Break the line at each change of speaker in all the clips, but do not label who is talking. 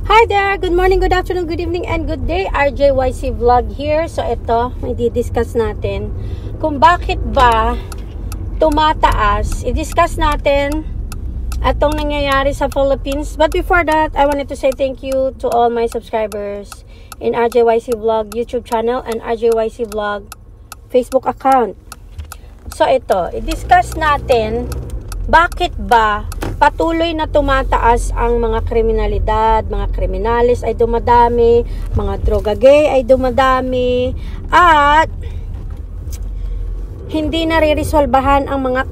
Hi there! Good morning, good afternoon, good evening, and good day. RJYC Vlog here. So ito, may di-discuss natin kung bakit ba tumataas. I-discuss natin atong nangyayari sa Philippines. But before that, I wanted to say thank you to all my subscribers in RJYC Vlog YouTube channel and RJYC Vlog Facebook account. So ito, i-discuss natin bakit ba patuloy na tumataas ang mga kriminalidad, mga kriminalis ay dumadami, mga droga gay ay dumadami, at hindi nare-resolbahan ang mga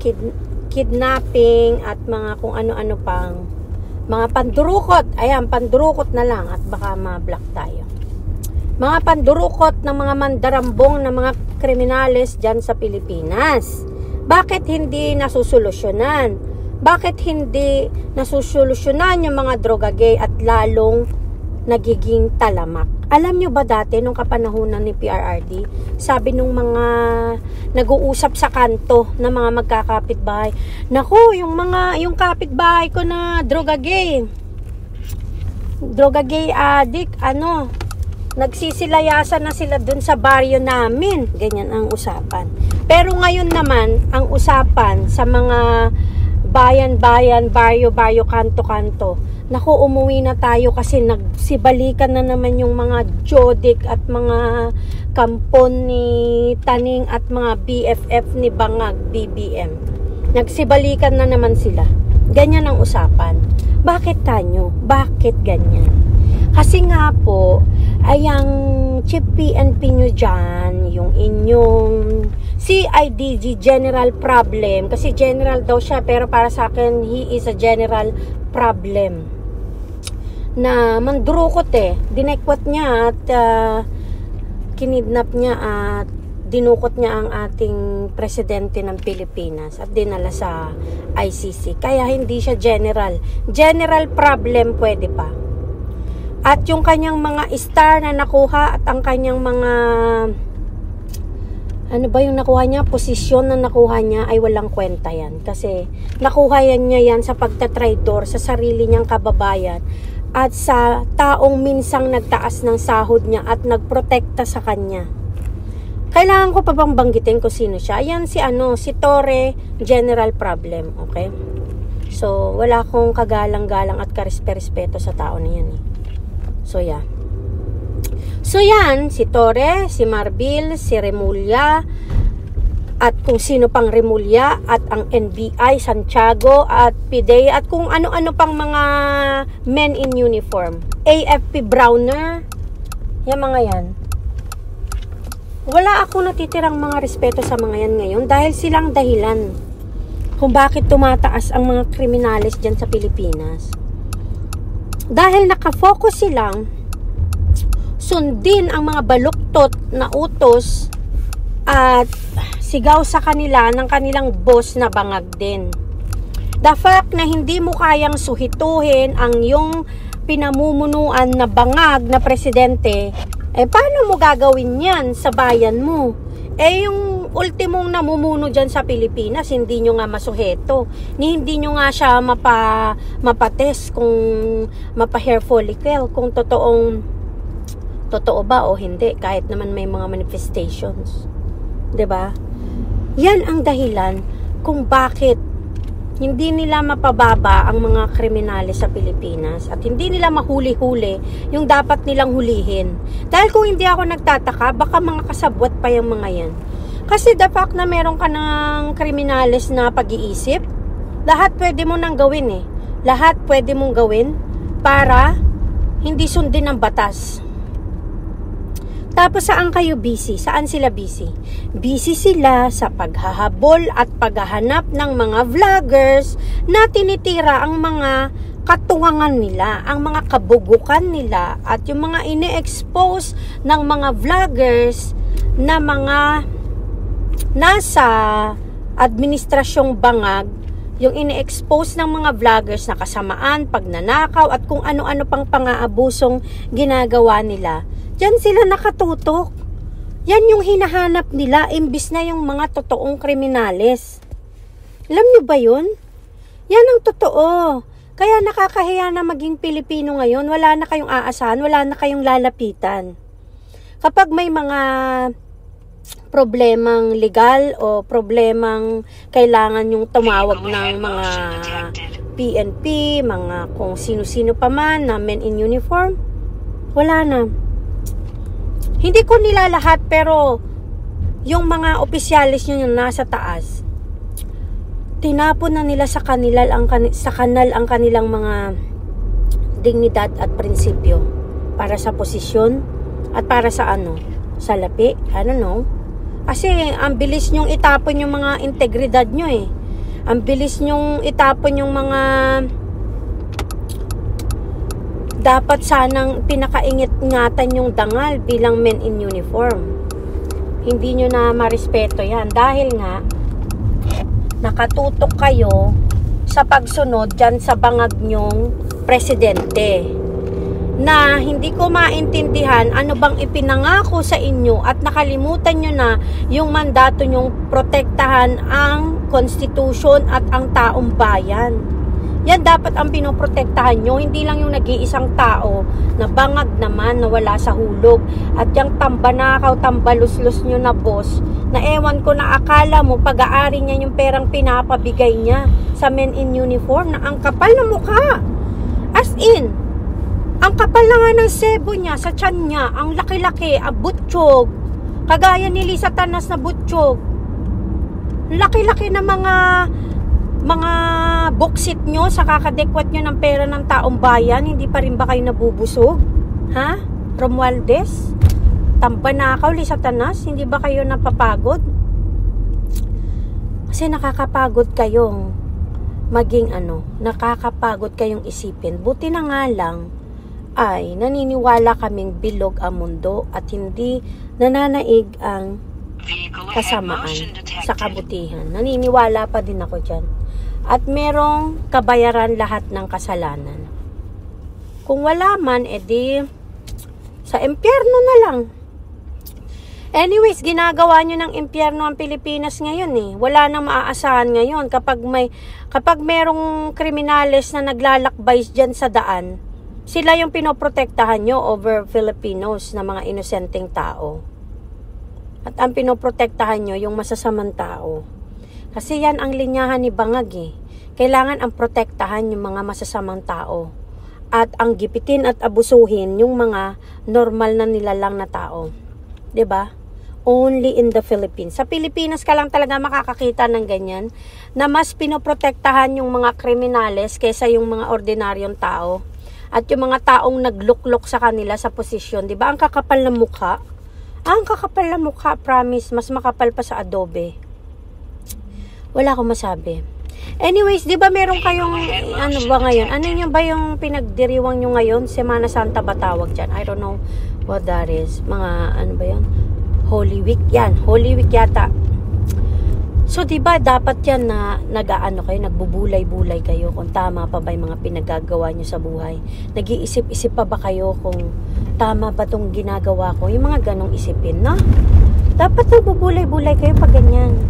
kidnapping at mga kung ano-ano pang mga pandurukot. Ayan, pandurukot na lang at baka ma-block tayo. Mga pandurukot ng mga mandarambong na mga kriminalis dyan sa Pilipinas. Bakit hindi nasusolusyonan? Bakit hindi nasusolusyonan yung mga droga gay at lalong nagiging talamak? Alam nyo ba dati nung kapanahunan ni PRRD, sabi nung mga nag-uusap sa kanto na mga magkakapitbahay, naku, yung kapitbahay ko na droga gay addict, nagsisilayasan na sila dun sa baryo namin. Ganyan ang usapan. Pero ngayon naman, ang usapan sa mga bayan-bayan, baryo-baryo, kanto-kanto. Naku, umuwi na tayo kasi nagsibalikan na naman yung mga jodik at mga kampon ni Taning at mga BFF ni Bangag, BBM. Nagsibalikan na naman sila. Ganyan ang usapan. Bakit tanyo? Bakit ganyan? Kasi nga po, ay ang Chief PNP nyo dyan, yung inyong CIDG, General Problem, kasi general daw siya, pero para sa akin, he is a general problem. Na mandurukot dinekwat niya at kinidnap niya at dinukot niya ang ating presidente ng Pilipinas at dinala sa ICC. Kaya hindi siya general. General problem pwede pa. At yung kanyang mga star na nakuha at ang kanyang mga ano ba yung nakuha niya? Posisyon na nakuha niya ay walang kwenta yan. Kasi nakuha niya yan sa pagtatraidor sa sarili niyang kababayan at sa taong minsang nagtaas ng sahod niya at nagprotekta sa kanya. Kailangan ko pa bang banggitin kung sino siya? Ayan si Torre, General Problem. Okay? So, wala akong kagalang-galang at karespeto sa tao na yan So, yeah. So yan, si Torre, si Marbil, si Remulla, at kung sino pang Remulla, at ang NBI, Santiago, at PIDEA, at kung ano-ano pang mga men in uniform. AFP Browner, yung mga yan. Wala ako natitirang mga respeto sa mga yan ngayon dahil silang dahilan kung bakit tumataas ang mga kriminalis dyan sa Pilipinas. Dahil nakafocus silang sundin ang mga baluktot na utos at sigaw sa kanila ng kanilang boss na Bangag din. The fact na hindi mo kayang suhituhin ang yung pinamumunuan na Bangag na presidente, paano mo gagawin yan sa bayan mo? Yung ultimong namumuno dyan sa Pilipinas, hindi nyo nga masuheto. Hindi nyo nga siya mapatest kung mapa-hair follicle, kung totoo ba o hindi, kahit naman may mga manifestations. 'Di ba? Yan ang dahilan kung bakit hindi nila mapababa ang mga kriminalis sa Pilipinas at hindi nila mahuli-huli yung dapat nilang hulihin. Dahil kung hindi ako nagtataka, baka mga kasabwat pa yung mga yan. Kasi the fact na meron ka ng kriminalis na pag-iisip, lahat pwede mo nang gawin Lahat pwede mong gawin para hindi sundin ang batas. Tapos saan kayo busy? Saan sila busy? Busy sila sa paghahabol at paghahanap ng mga vloggers na tinitira ang mga katuwangan nila, ang mga kabugukan nila at yung mga ine-expose ng mga vloggers na mga nasa administrasyong Bangag, yung ine-expose ng mga vloggers na kasamaan, pagnanakaw at kung ano-ano pang pang-aabusong ginagawa nila. Diyan sila nakatutok. Yan yung hinahanap nila imbis na yung mga totoong kriminales. Alam nyo ba yun? Yan ang totoo. Kaya nakakahiya na maging Pilipino ngayon. Wala na kayong aasahan, wala na kayong lalapitan. Kapag may mga problemang legal o problemang kailangan yung tumawag ng mga PNP, mga kung sino-sino pa man na men in uniform, wala na. Hindi ko nilalahat, pero yung mga opisyalis nyo yung nasa taas, tinapon na nila sa kanal ang kanilang mga dignidad at prinsipyo para sa posisyon at para sa sa lapi. I don't know. Kasi ang bilis nyong itapon yung mga integridad nyo eh. Ang bilis nyong itapon yung mga dapat sanang pinakaingit-ingatan yung dangal bilang men in uniform. Hindi nyo na marespeto yan. Dahil nga, nakatutok kayo sa pagsunod dyan sa bangag nyong presidente. Na hindi ko maintindihan ano bang ipinangako sa inyo at nakalimutan nyo na yung mandato nyong protektahan ang konstitusyon at ang taong bayan. Yan dapat ang pinoprotektahan nyo, hindi lang yung nag-iisang tao na bangag naman na wala sa hulog. At yung tambanakaw, tambaluslos nyo na boss, na ewan ko na akala mo pag-aari niya yung perang pinapabigay niya sa men in uniform na ang kapal na mukha. As in, ang kapal na nga ng sebo niya, sa tiyan niya, ang laki-laki, butsyog. Kagaya ni Lisa Tanas na butsyog. Laki-laki na mga buksit nyo sa kakadekwat nyo ng pera ng taong bayan, hindi pa rin ba kayo nabubusog? Ha? Romualdez? Tambanakaw, Lisa Tanas, hindi ba kayo napapagod? Kasi nakakapagod kayong maging nakakapagod kayong isipin. Buti na nga lang ay naniniwala kaming bilog ang mundo at hindi nananaig ang kasamaan sa kabutihan. Naniniwala pa din ako dyan. At merong kabayaran lahat ng kasalanan. Kung wala man, edi sa impyerno na lang. Anyways, ginagawa nyo ng impyerno ang Pilipinas ngayon eh. Wala nang maaasahan ngayon. Kapag merong kriminales na naglalakbay dyan sa daan, sila yung pinoprotektahan nyo over Filipinos na mga inosenteng tao. At ang pinoprotektahan nyo yung masasamang tao. Kasi yan ang linyahan ni Bangag eh. Kailangan ang protektahan yung mga masasamang tao. At ang gipitin at abusuhin yung mga normal na nilalang na tao. 'Di ba? Only in the Philippines. Sa Pilipinas ka lang talaga makakakita ng ganyan na mas pinoprotektahan yung mga kriminales kaysa yung mga ordinaryong tao. At yung mga taong nagluklok sa kanila sa posisyon. 'Di ba? Ang kakapal ng mukha. Ang kakapal ng mukha, promise, mas makapal pa sa adobe. Wala akong masabi. Anyways, di ba meron kayong, ano ba ngayon? Ano nyo ba yung pinagdiriwang nyo ngayon? Semana Santa ba tawag dyan? I don't know what that is. Mga, ano ba yan? Holy Week yan. Holy Week yata. So, di ba dapat yan na kayo, nagbubulay-bulay kayo kung tama pa ba yung mga pinagagawa nyo sa buhay? Nag-iisip-isip pa ba kayo kung tama ba itong ginagawa ko? Yung mga ganong isipin, no? Dapat nagbubulay-bulay kayo pag ganyan.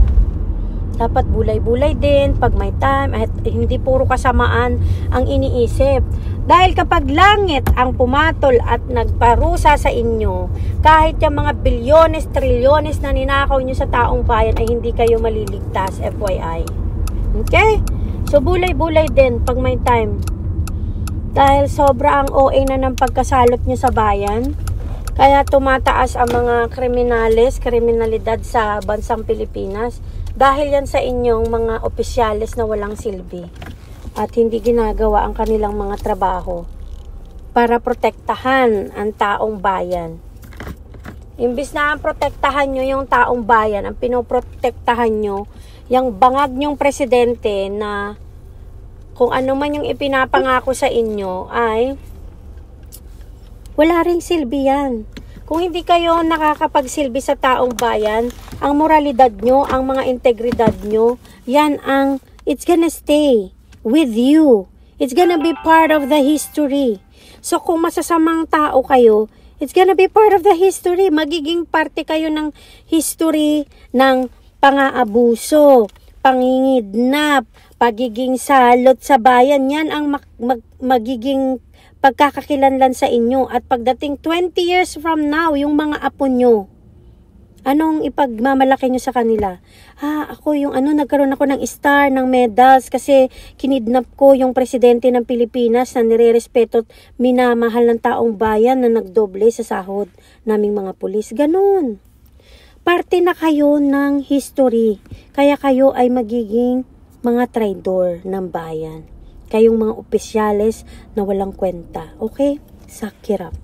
Dapat bulay-bulay din pag may time at hindi puro kasamaan ang iniisip. Dahil kapag langit ang pumatol at nagparusa sa inyo, kahit yung mga bilyones, trilyones na ninakaw nyo sa taong bayan ay hindi kayo maliligtas, FYI. Okay? So bulay-bulay din pag may time. Dahil sobra ang OA na ng pagkasalot nyo sa bayan, kaya tumataas ang mga kriminalidad sa bansang Pilipinas. Dahil yan sa inyong mga opisyalis na walang silbi at hindi ginagawa ang kanilang mga trabaho para protektahan ang taong bayan. Imbis na ang protektahan nyo yung taong bayan, ang pinoprotektahan nyo yung bangag nyong presidente na kung ano man yung ipinapangako sa inyo ay wala ring silbi yan. Kung hindi kayo nakakapagsilbi sa taong bayan, ang moralidad nyo, ang mga integridad nyo, yan ang, it's gonna stay with you. It's gonna be part of the history. So kung masasamang tao kayo, it's gonna be part of the history. Magiging parte kayo ng history ng pang-aabuso, pangingidnap, pagiging salot sa bayan, yan ang magiging pagkakakilanlan sa inyo. At pagdating 20 years from now, yung mga apo nyo, anong ipagmamalaki nyo sa kanila? Ako yung nagkaroon ako ng star, ng medals kasi kinidnap ko yung presidente ng Pilipinas na nire-respeto at minamahal ng taong bayan na nagdoble sa sahod naming mga pulis. Ganun. Parte na kayo ng history. Kaya kayo ay magiging mga traidor ng bayan. Kayong mga opisyales na walang kwenta. Okay? Sakirap.